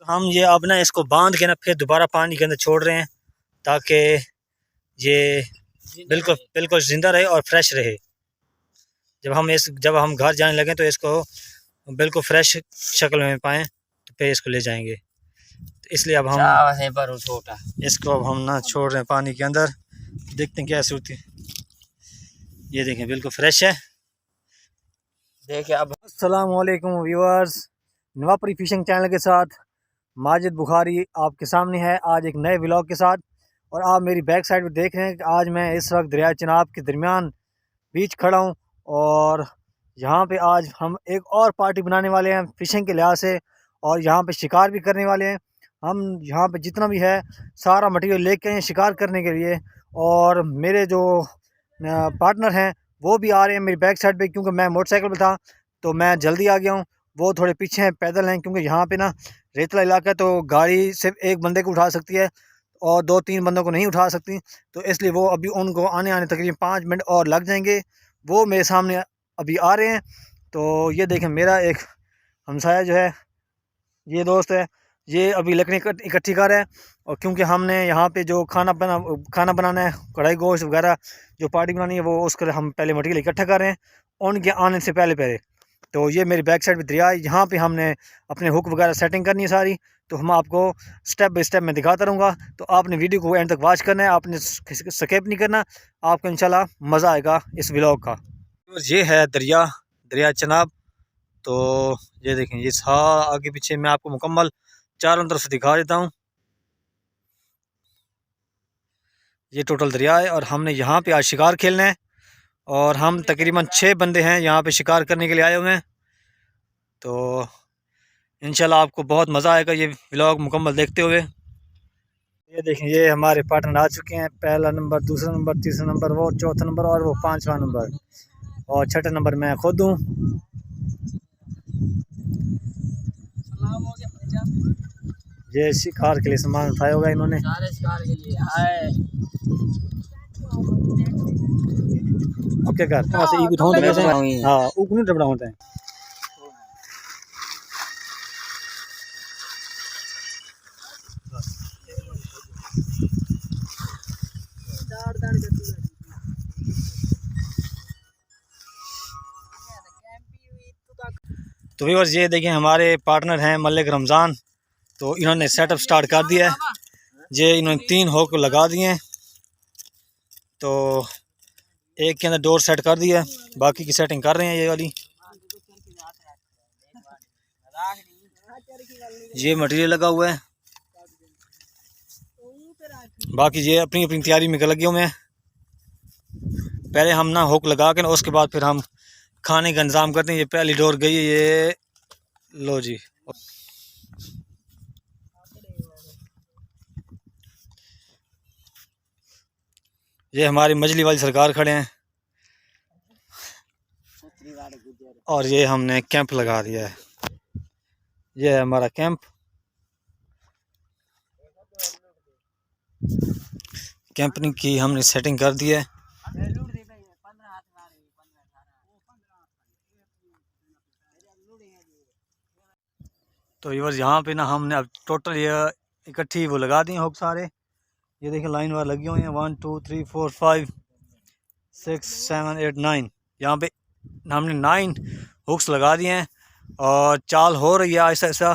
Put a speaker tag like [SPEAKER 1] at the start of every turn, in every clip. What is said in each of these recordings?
[SPEAKER 1] हम ये अब ना इसको बांध के ना फिर दोबारा पानी के अंदर छोड़ रहे हैं ताकि ये बिल्कुल बिल्कुल ज़िंदा रहे और फ्रेश रहे। जब हम घर जाने लगे तो इसको बिल्कुल फ्रेश शक्ल में पाएँ तो फिर इसको ले जाएंगे। तो इसलिए अब हम इसको अब हम ना छोड़ रहे हैं पानी के अंदर, देखते हैं क्या सूरत। ये देखें बिल्कुल फ्रेश है। देखिए अब अस्सलाम वालेकुम व्यूअर्स, नवापरी फिशिंग चैनल के साथ माजिद बुखारी आपके सामने है आज एक नए व्लॉग के साथ। और आप मेरी बैक साइड में देख रहे हैं कि आज मैं इस वक्त दरिया चिनाब के दरमियान बीच खड़ा हूँ और यहाँ पे आज हम एक और पार्टी बनाने वाले हैं फ़िशिंग के लिहाज से, और यहाँ पे शिकार भी करने वाले हैं। हम यहाँ पे जितना भी है सारा मटेरियल लेके आए हैं शिकार करने के लिए, और मेरे जो पार्टनर हैं वो भी आ रहे हैं मेरी बैक साइड पे, क्योंकि मैं मोटरसाइकिल पर था तो मैं जल्दी आ गया हूँ। वो थोड़े पीछे हैं, पैदल हैं, क्योंकि यहाँ पे ना रेतला इलाका है तो गाड़ी सिर्फ एक बंदे को उठा सकती है और 2-3 बंदों को नहीं उठा सकती। तो इसलिए वो अभी उनको आने तकरीबन 5 मिनट और लग जाएंगे। वो मेरे सामने अभी आ रहे हैं। तो ये देखें मेरा एक हमसाया जो है, ये दोस्त है, ये अभी लकड़ी इकट्ठी कर रहा है। और क्योंकि हमने यहाँ पे जो खाना बनाना है, कढ़ाई गोश्त वगैरह जो पार्टी बनानी है, वो उसके हम पहले मटेरियल इकट्ठा कर रहे हैं उनके आने से पहले। तो ये मेरी बैक साइड पे दरिया है, यहाँ पे हमने अपने हुक वगैरह सेटिंग करनी है सारी। तो हम आपको स्टेप बाय स्टेप में दिखाता रहूँगा, तो आपने वीडियो को एंड तक वॉच करना है, आपने स्किप नहीं करना। आपको इंशाल्लाह मज़ा आएगा इस व्लॉग का। ये है दरिया चिनाब। तो ये देखें, ये सारा आगे पीछे मैं आपको मुकम्मल चारों तरफ से दिखा देता हूँ। ये टोटल दरिया है और हमने यहाँ पे आज शिकार खेलना है, और हम तकरीबन 6 बंदे हैं यहाँ पे शिकार करने के लिए आए हुए हैं। तो इंशाल्लाह आपको बहुत मज़ा आएगा ये व्लॉग मुकम्मल देखते हुए। ये देखें, ये हमारे पार्टनर आ चुके हैं, पहला नंबर, दूसरा नंबर, तीसरा नंबर, वो चौथा नंबर और वो 5वां नंबर, और छठा नंबर मैं खुद हूँ। ये शिकार के लिए सामान उठाया होगा इन्होंने, ओके कर हाँ ऊपर डबड़ा होता है। तो व्यूअर्स ये देखें हमारे पार्टनर हैं मलिक रमज़ान। तो इन्होंने सेटअप स्टार्ट कर दिया है। ये इन्होंने 3 हुक लगा दिए हैं, तो एक के अंदर डोर सेट कर दिया है, बाकी की सेटिंग कर रहे हैं ये वाली। ये मटेरियल लगा हुआ है, बाकी ये अपनी अपनी तैयारी में लगे हुए हैं। पहले हम ना हुक लगा के ना उसके बाद फिर हम खाने का इंतज़ाम करते हैं। ये पहली डोर गई है, ये लो जी। ये हमारी मछली वाली सरकार खड़े हैं, और ये हमने कैंप लगा दिया है। ये है हमारा कैंप। कैंपिंग की हमने सेटिंग कर दी है। तो व्यूअर्स यहाँ पे ना हमने अब टोटल ये इकट्ठी वो लगा दी हुक सारे। ये देखें लाइन वार लगी हुई हैं, 1 2 3 4 5 6 7 8 9। यहाँ पे हमने 9 हुक्स लगा दिए हैं, और चाल हो रही है ऐसा ऐसा,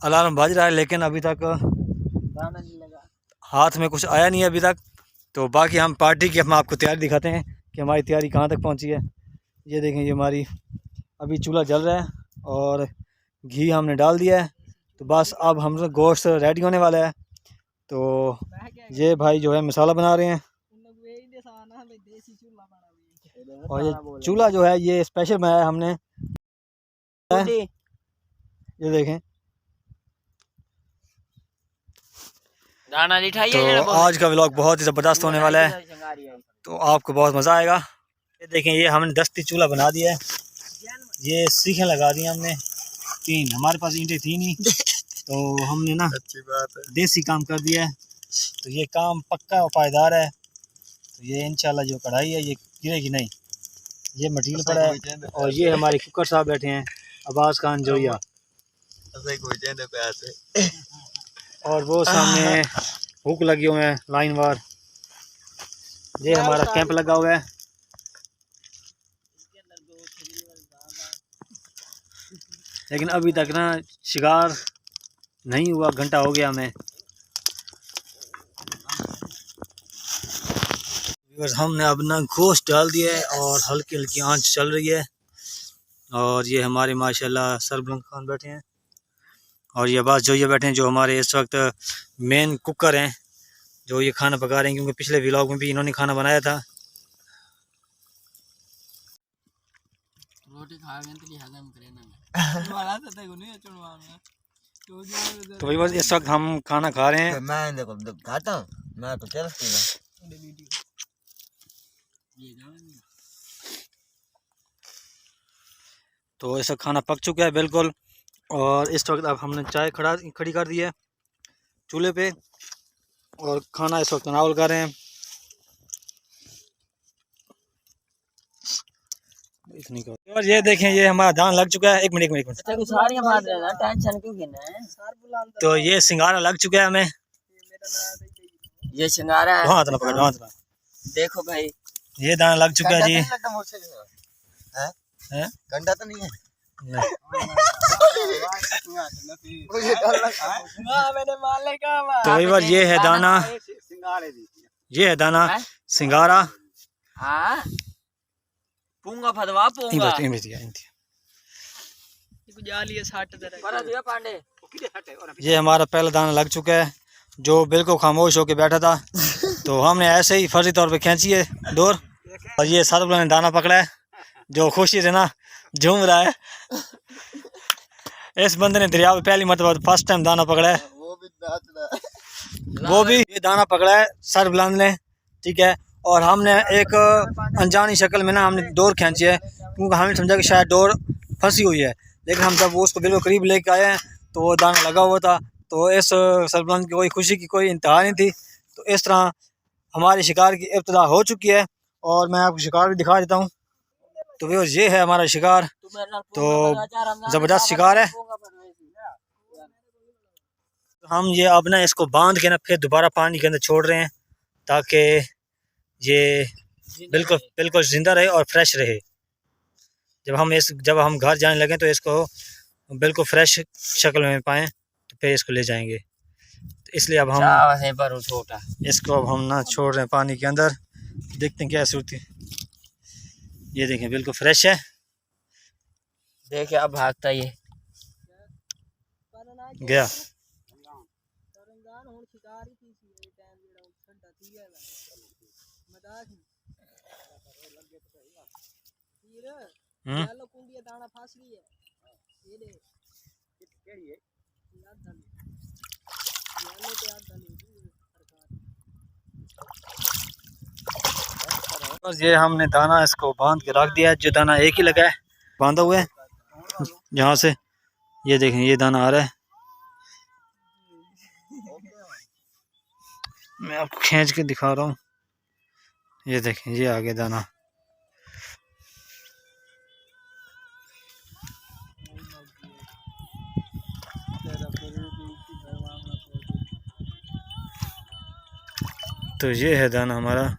[SPEAKER 1] अलार्म बज रहा है, लेकिन अभी तक हाथ में कुछ आया नहीं है अभी तक। तो बाकी हम पार्टी की हम आपको तैयारी दिखाते हैं कि हमारी तैयारी कहाँ तक पहुँची है। ये देखें, ये हमारी अभी चूल्हा जल रहा है और घी हमने डाल दिया है। तो बस अब हम गोश्त रेडी होने वाला है। तो ये भाई जो है मसाला बना रहे हैं, और ये चूल्हा जो है ये स्पेशल बनाया हमने। ये देखें, तो आज का व्लॉग बहुत ही ज़बरदस्त होने वाला है, तो आपको बहुत मज़ा आएगा। ये देखें, ये हमने दस्ती चूल्हा बना दिया है। ये सीखें लगा दी हमने 3, हमारे पास ईंटें थी नहीं, तो हमने ना अच्छी बात है देसी काम कर दिया है। तो ये काम पक्का और पायदार है। तो ये इंशाल्लाह जो कढ़ाई है ये गिरेगी नहीं। ये मटीरियल पड़ा है, और ये हमारे कुकर साहब बैठे हैं, अब्बास खान जोया। और वो सामने हुक लगे हुए हैं लाइन वार। ये हमारा कैंप लगा हुआ है। लेकिन अभी तक ना शिकार नहीं हुआ, घंटा हो गया हमें। हमने अब ना गोश्त डाल दिया है और हल्की हल्की आंच चल रही है। और ये हमारे माशाल्लाह सरबलंद खान बैठे हैं और ये बात जो ये बैठे हैं, जो हमारे इस वक्त मेन कुकर हैं, जो ये खाना पका रहे हैं, क्योंकि पिछले व्लॉग में भी इन्होंने खाना बनाया था। रोटी तो भाई बस इस वक्त हम खाना खा रहे हैं। मैं देखो खाता हूं, मैं तो तो ऐसा खाना पक चुका है बिल्कुल। और इस वक्त अब हमने चाय खड़ी कर दी है चूल्हे पे और खाना इस वक्त नावल कर रहे हैं। इतनी का और ये देखें, ये हमारा धान लग चुका है। एक मिनट तो ये सिंगारा लग चुका है हमें।
[SPEAKER 2] ये सिंगारा है।
[SPEAKER 1] हाँ, हाँ।
[SPEAKER 2] देखो भाई,
[SPEAKER 1] ये दाना लग चुका है जी।
[SPEAKER 2] गंडा तो नहीं है।
[SPEAKER 1] तो एक बार ये है दाना, ये है दाना सिंगारा।
[SPEAKER 2] पूंगा फदवा पूंगा।
[SPEAKER 1] ये हमारा पहला दाना लग चुका है, जो बिल्कुल खामोश होके बैठा था। तो हमने ऐसे ही फर्जी तौर पे खींची है डोर। और ये सरबलंद ने दाना पकड़ा है, जो खुशी से ना झूम रहा है। इस बंदे ने दरिया में पहली मरतबा फर्स्ट टाइम दाना पकड़ा है। वो भी ये दाना पकड़ा है सरबलंद ने, ठीक है। और हमने एक अनजानी शक्ल में ना हमने डोर खींची है, क्योंकि हमने समझा कि शायद डोर फंसी हुई है। लेकिन हम जब वो उसको बिल्कुल करीब लेके आए हैं तो वो दाना लगा हुआ था। तो इस सरबलंद की कोई खुशी की कोई इंतहा नहीं थी। तो इस तरह हमारे शिकार की इब्तिदा हो चुकी है और मैं आपको शिकार भी दिखा देता हूँ। तो वो ये है हमारा शिकार। तो ज़बरदस्त शिकार है। हम ये अब ना इसको बांध के ना फिर दोबारा पानी के अंदर छोड़ रहे हैं, ताकि ये बिल्कुल ज़िंदा रहे और फ्रेश रहे। जब हम घर जाने लगे तो इसको बिल्कुल फ्रेश शक्ल में पाएँ तो फिर इसको ले जाएंगे। तो इसलिए अब हम इसको अब हम ना छोड़ रहे हैं पानी के अंदर। देखते हैं क्या सूरत है। ये देखें बिल्कुल फ्रेश है।
[SPEAKER 2] देखिए अब भागता ये
[SPEAKER 1] गया। बस ये हमने दाना इसको बांध के रख दिया है। जो दाना एक ही लगा है बांधा हुआ है यहाँ से, ये देखें ये दाना आ रहा है। मैं आपको खींच के दिखा रहा हूँ। ये देखें ये आ गया दाना। तो ये है दाना हमारा।